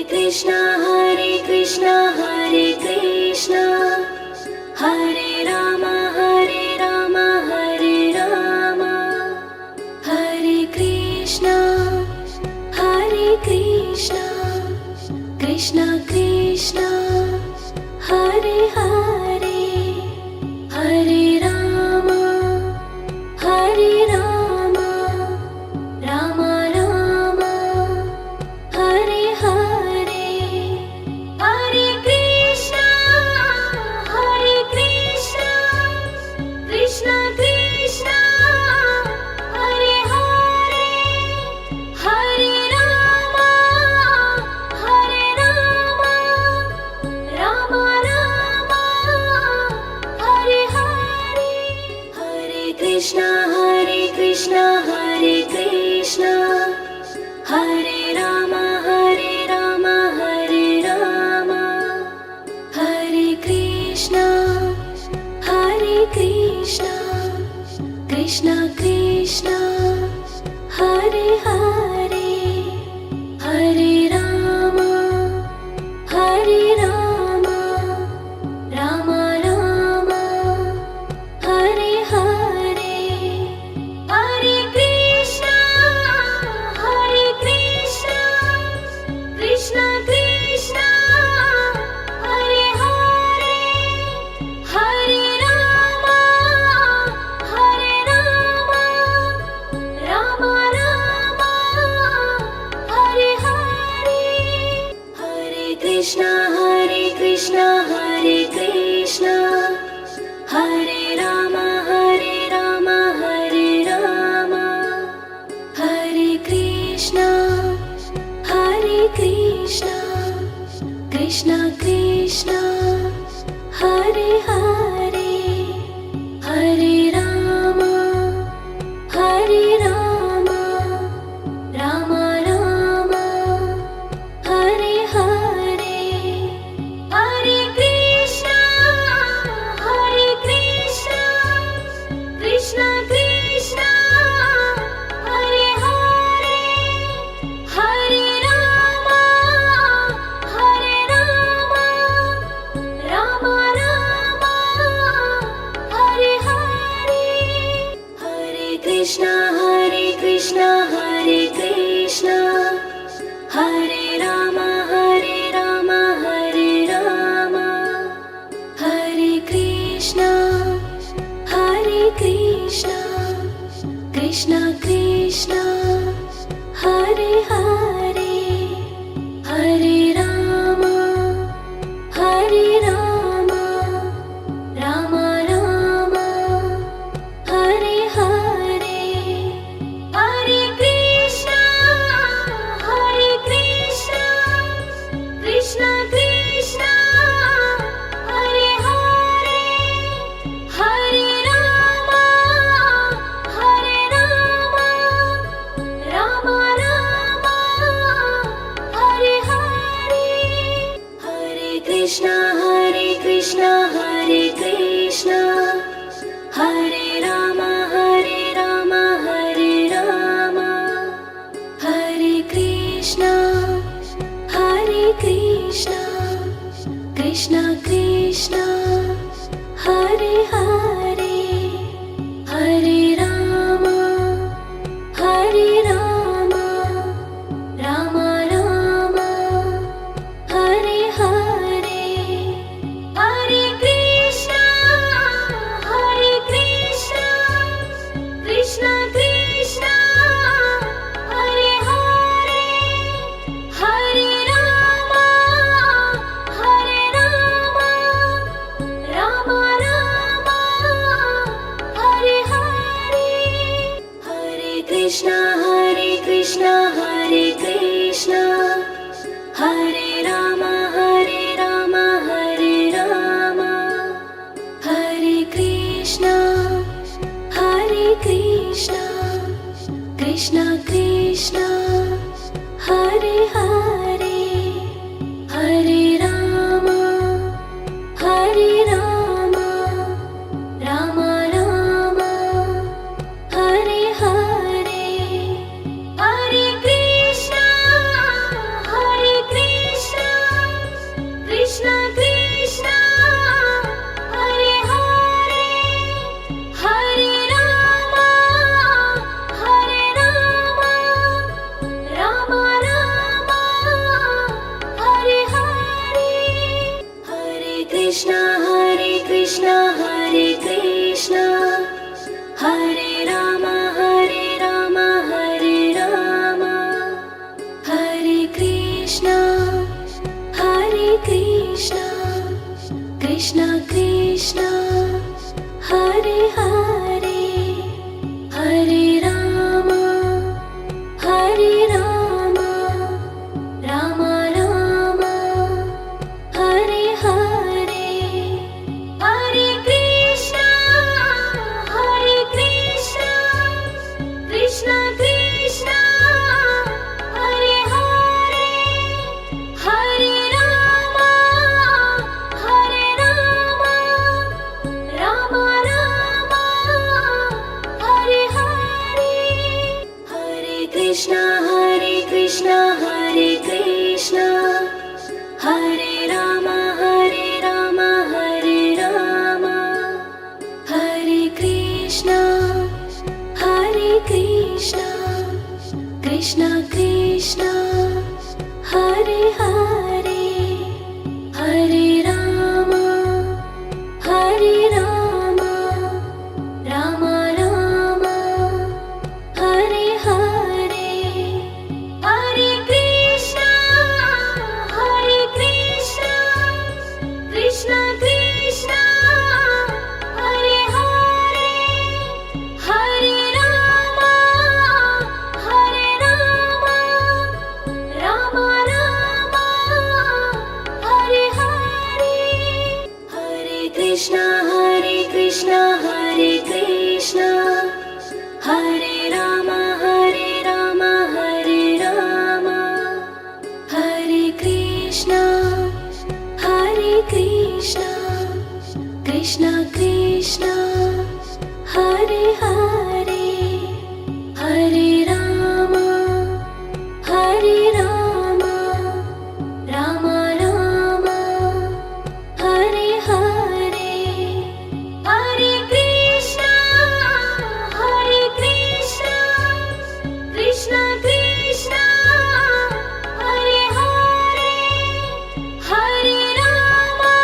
Krishna Hare Krishna Hare Rama Hare Rama Hare Krishna Krishna Krishna Hare Hare Hare Rama Rama Rama Hare Hare Hare Krishna Krishna Krishna Hare Hare Hare Rama Rama Rama Hare Hare Hare Krishna Hare Krishna Hare Rama Hare Rama Hare Krishna Krishna Krishna Hare Hare Hare Rama Rama Rama Hare Hare Hare Krishna Krishna Krishna Hare Hare Hare Rama Rama Rama Hare Hare Hare Krishna Hare Krishna Hare Rama Hare Rama Hare Krishna Krishna Krishna Hare Hare Hare Rama Rama Rama Hare Hare Hare Krishna Krishna Krishna Hare Hare Hare Rama Rama Rama Hare Hare Hare Krishna Hare Krishna Hare Rama Hare Rama Hare Krishna Krishna Krishna Hare Hare Hare Rama Rama Rama Hare Hare Hare Krishna Krishna Krishna Hare Hare Hare Rama Rama Rama Hare Hare Hare Krishna Hare Krishna Hare Rama Hare Rama Hare Krishna Krishna Krishna Hare Hare Hare Rama Rama Rama Hare Hare Hare Krishna Krishna Krishna Hare Hare Hare Rama Rama Rama Hare Hare Hare Krishna Hare Krishna Hare Rama Hare Rama Hare Krishna Krishna Krishna Hare Hare Hare Rama Rama Rama Hare Hare Hare Krishna Krishna, Hare Krishna, Krishna Krishna, Hare Hare, Hare Rama, Hare Rama, Rama Rama, Hare Hare, Hare Krishna, Krishna Krishna, Hare Hare, Hare Rama, Rama Rama, Hare Hare, Hare Krishna, Hare Krishna, Hare Rama, Hare Rama, Hare Krishna, Krishna Krishna, Hare Hare, Hare Rama, Rama Rama, Hare Hare, Hare Krishna, Krishna Krishna, Hare Hare, Hare Rama, Rama Rama, Hare Hare, Hare Krishna, Hare Krishna, Hare Rama, Hare Rama, Hare Krishna, Krishna Krishna, Hare Hare, Hare Rama, Rama Rama, Hare Hare, Hare Krishna, Krishna Krishna, Hare Hare, Hare Rama,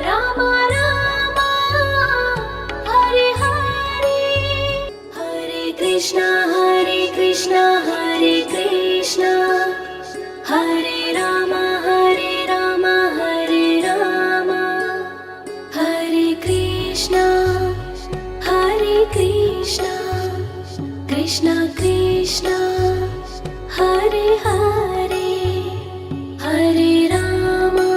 Rama Rama, Hare Hare, Hare Krishna, Hare Krishna, Hare Rama, Hare Rama, Hare Krishna, Krishna Krishna, Hare Hare, Hare Rama,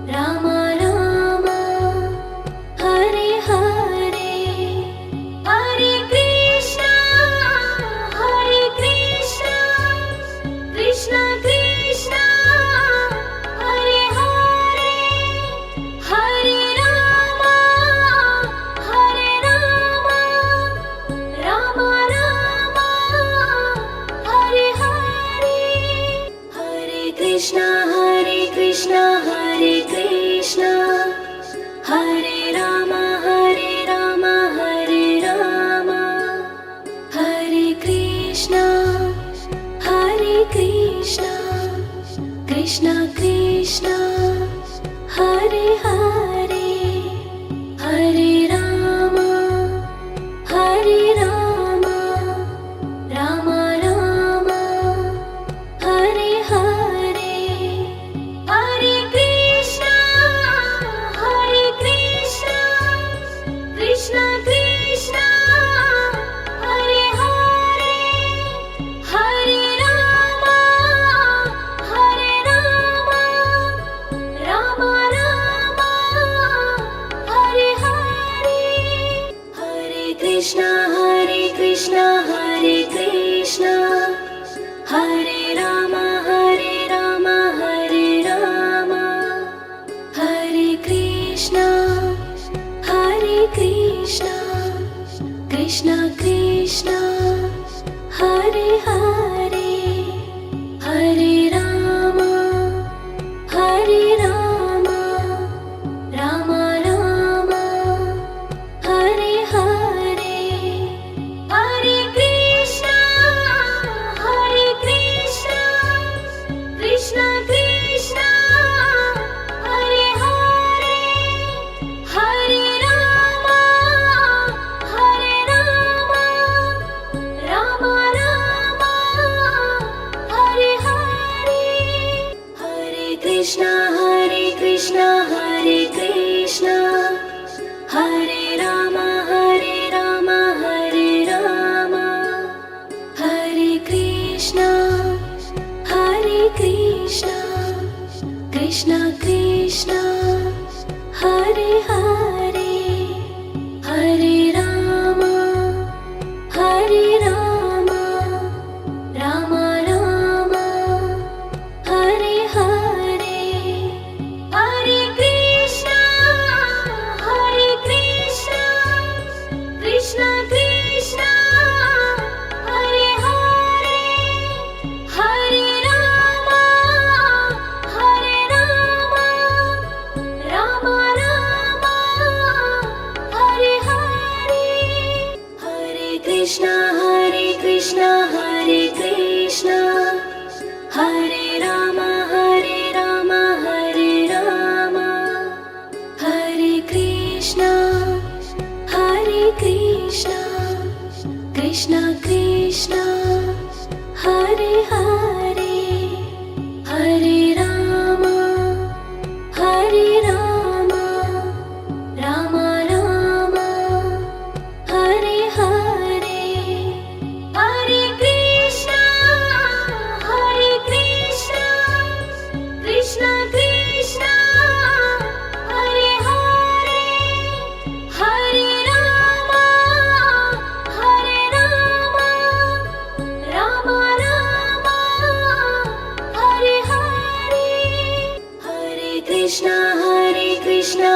Rama Rama, Hare Hare, Hare Krishna, Krishna Krishna, Hare Hare, Hare Rama, Rama Rama, Hare Hare, Hare Krishna, Hare Krishna, Hare Rama, Hare Rama, Hare Krishna, Krishna Krishna, Hare Hare, Hare Rama, Rama Rama, Hare Hare, Hare Krishna, Krishna Krishna, Hare Hare, Hare Rama, Rama Rama, Hare Hare, Hare Krishna, Hare Krishna, Hare Rama, Hare Rama, Hare Krishna, Krishna Krishna, Hare Hare, Hare Rama, Rama Rama, Hare Hare, Hare Krishna, Krishna Krishna, Hare Hare, Hare Rama, Krishna Krishna Hare Hare Hare Rama Hare Rama Rama Rama Hare Hare Hare Krishna Krishna Krishna Hare Hare Hare Rama Rama Rama Hare Hare Hare Krishna Hare Krishna Hare Rama Hare Rama Hare Krishna Krishna Krishna Hare Hare Hare Rama Rama Rama Hare Hare Hare Krishna Krishna Krishna Hare Hare Hare Rama Rama Rama Hare Hare Hare Krishna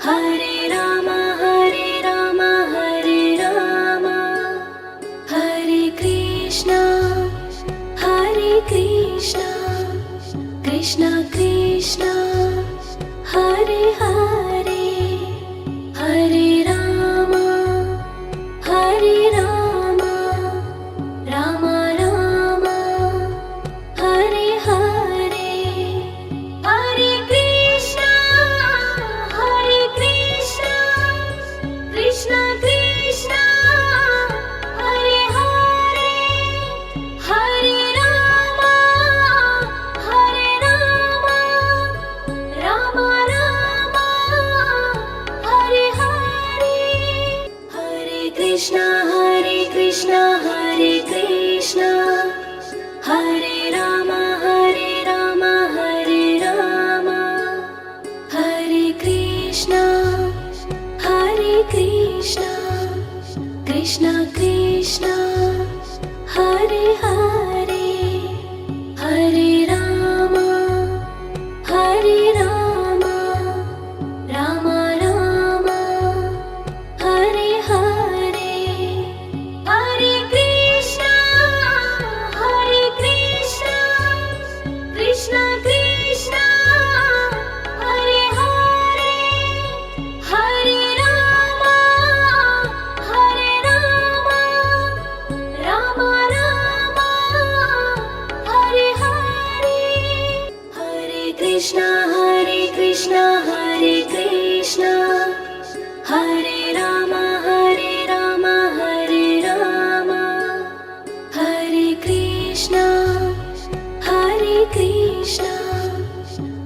Hare Rama Hare Rama Hare Krishna Krishna Krishna Hare Hare Hare Rama Rama Rama Hare Hare Hare Krishna Krishna Krishna Hare Hare Hare Rama Rama Rama Hare Hare Hare Krishna Hare Rama Hare Rama Hare Krishna Krishna Krishna Hare Hare Hare Rama Rama Rama Hare Hare Hare Krishna Krishna Krishna Hare Hare Hare Rama Rama Rama Hare Hare Hare Krishna Hare Rama Hare Rama Hare Krishna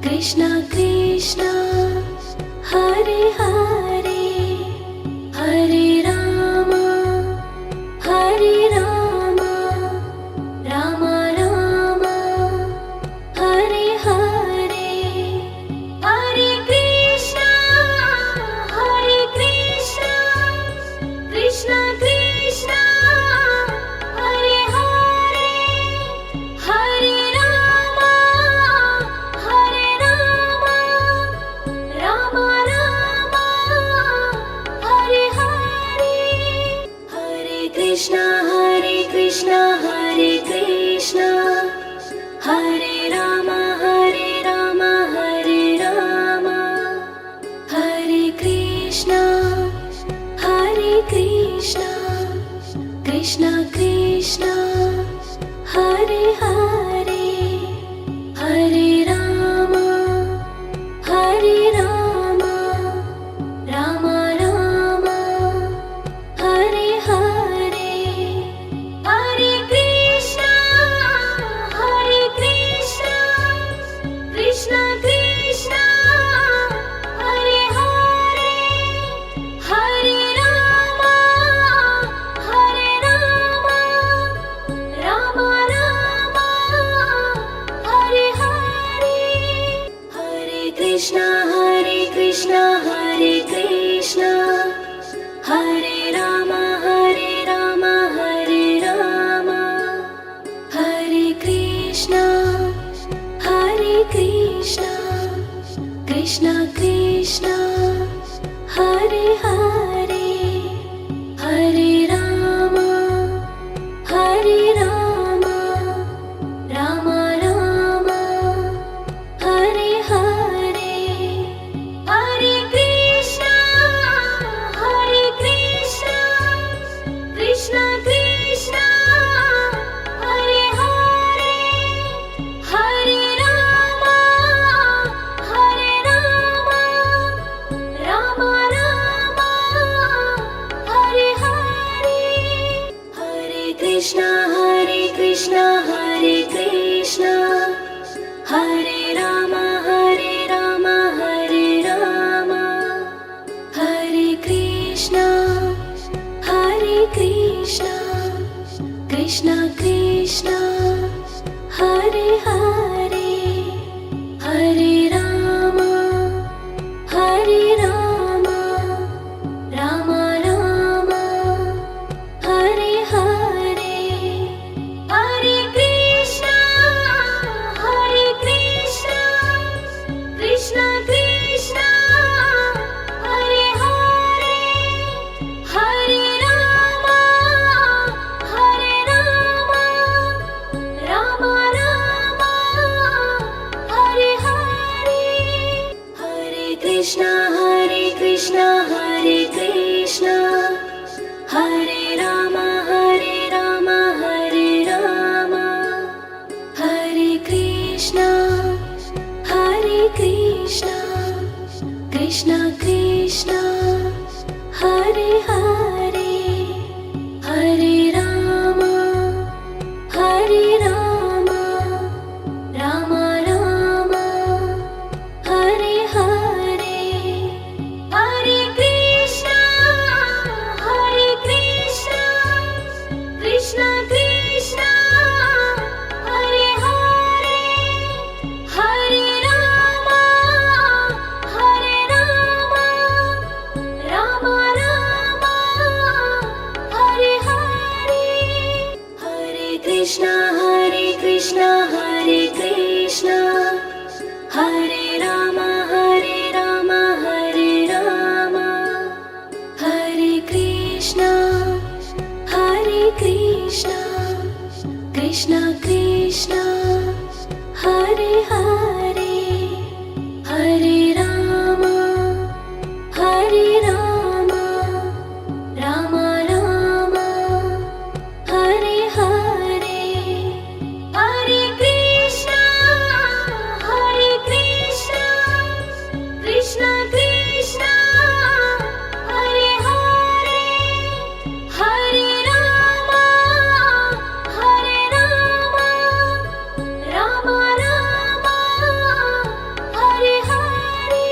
Krishna Krishna Hare Hare Hare Rama Rama Rama Hare Hare Hare Krishna Krishna Krishna Hare Hare Hare Rama Rama Rama Hare Hare Hare Krishna Hare Rama Hare Rama Hare Krishna Krishna Krishna Hare Hare Hare Rama Rama Rama Hare Hare Hare Krishna Krishna Krishna Hare Hare Hare Rama Rama Rama Krishna Krishna Hare Hare Hare Rama Hare Rama Rama Rama Hare Hare Hare Krishna Krishna Krishna Hare Hare Hare Rama Rama Rama Hare Hare Hare Krishna Hare Krishna Hare Rama Hare Rama Hare Krishna Krishna Krishna Hare Hare Hare Rama Rama Rama Hare Hare Hare Krishna Krishna Krishna Hare Hare Hare Rama Rama Rama Hare Hare Hare Krishna Hare Rama Hare Rama Hare Krishna Krishna Krishna Hare Hare Hare Rama Rama Rama Hare Hare Hare Krishna Krishna Krishna Hare Hare Hare Rama Rama Rama Hare Hare Hare Krishna Hare Rama Hare Rama Hare Krishna Krishna Krishna Hare Hare Hare Rama Rama Rama Hare Hare Hare Krishna Krishna Krishna Hare Hare Hare Rama Rama Rama Hare Hare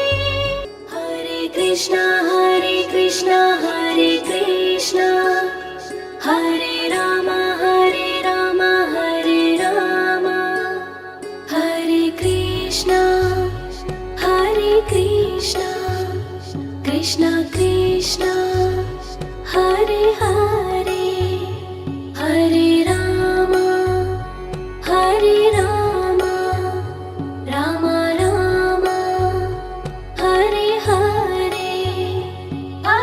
Hare Krishna Hare Rama Hare Rama Hare Krishna Krishna Krishna Hare Hare Hare Rama Rama Rama Hare Hare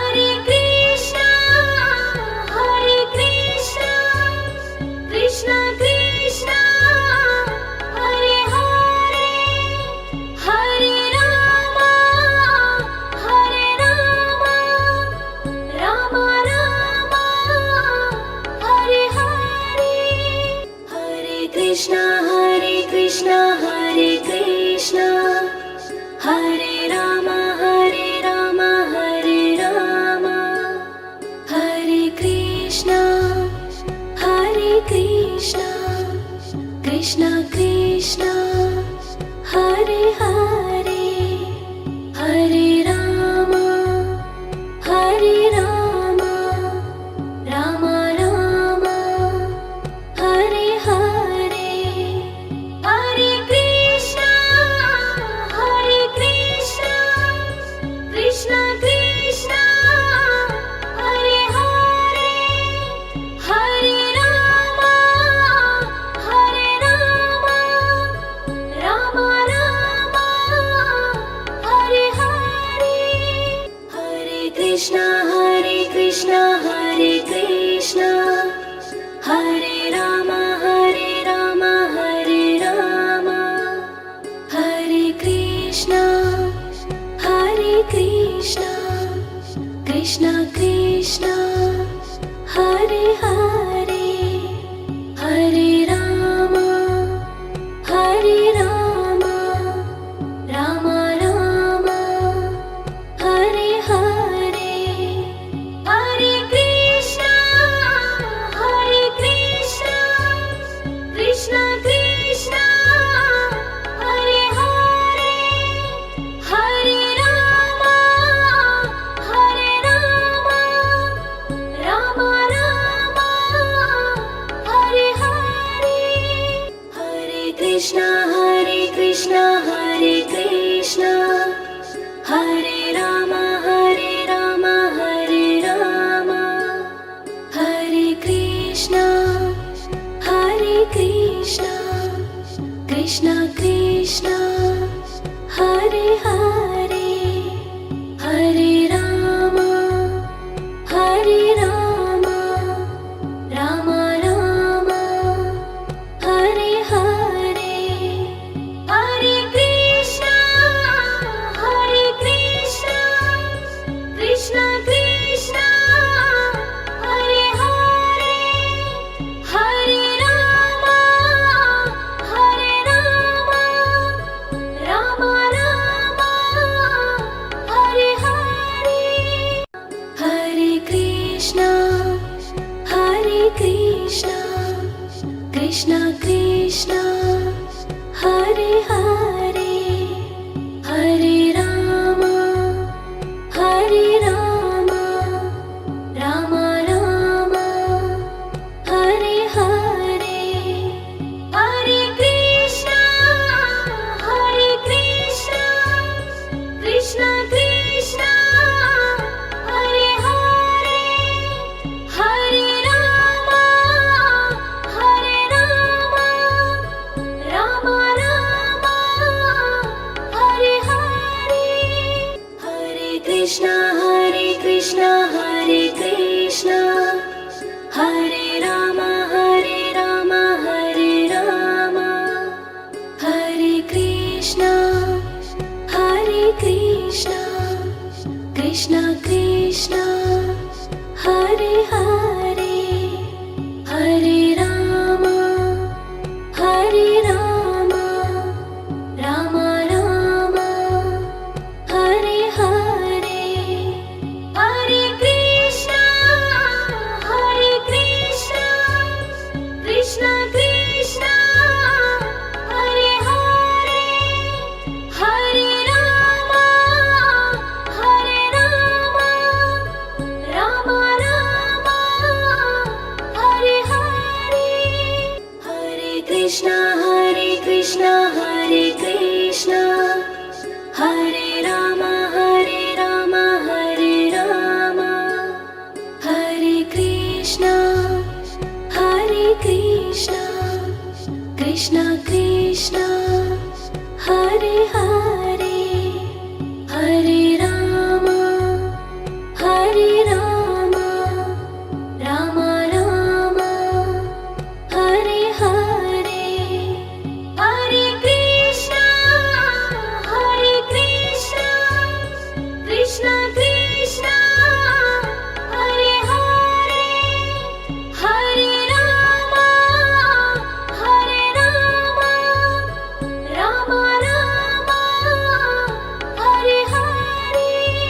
Hare Krishna Krishna Krishna Hare Hare Hare Rama Rama Rama Hare Hare Hare Krishna Hare Rama Hare Rama Hare Krishna Krishna Krishna Hare Hare Hare Rama Rama Rama Hare Hare Hare Krishna Krishna Krishna Hare Hare Hare Rama Rama Rama Hare Krishna, Hare Rama, Hare Rama, Hare Rama, Hare Krishna, Hare Krishna, Krishna Krishna, Hare Hare, Hare Rama, Hare Rama, Rama Rama, Hare Hare, Hare Krishna, Hare Krishna, Krishna Krishna, Hare Hare, Hare Rama, Hare Rama, Rama Rama, Hare Hare, Hare Krishna, Hare Krishna, Hare Krishna, Hare Rama, Hare Rama, Hare Rama, Hare Krishna, Hare Krishna, Krishna Krishna, Hare Hare, Hare Rama, Hare Rama, Rama Rama, Hare Hare, Hare Krishna, Hare Krishna, Krishna Krishna, Hare Hare, Hare Rama, Hare Rama, Rama Rama, Hare Hare, Hare Krishna, Hare Krishna, Krishna Krishna, Hare Hare, Hare Rama, Hare Rama, Rama Rama, Hare Hare, Hare Krishna, Hare Krishna, Krishna Krishna, Hare Hare, Hare Rama, Hare Rama, Rama Rama, Hare Hare, Hare Krishna, Hare Krishna, Hare Krishna, Hare Rama, Hare Rama, Hare Rama, Hare Krishna, Hare Krishna, Krishna Krishna, Hare Hare, Hare Rama, Hare Rama, Rama Rama, Hare Hare, Hare Krishna, Hare Krishna, Krishna Krishna, Hare Hare, Hare Rama, Hare Rama, Rama Rama, Hare Hare, Hare Krishna, Hare Krishna, Hare Krishna, Hare Rama, Hare Rama, Hare Rama, Hare Krishna, Hare Krishna, Krishna Krishna, Hare Hare.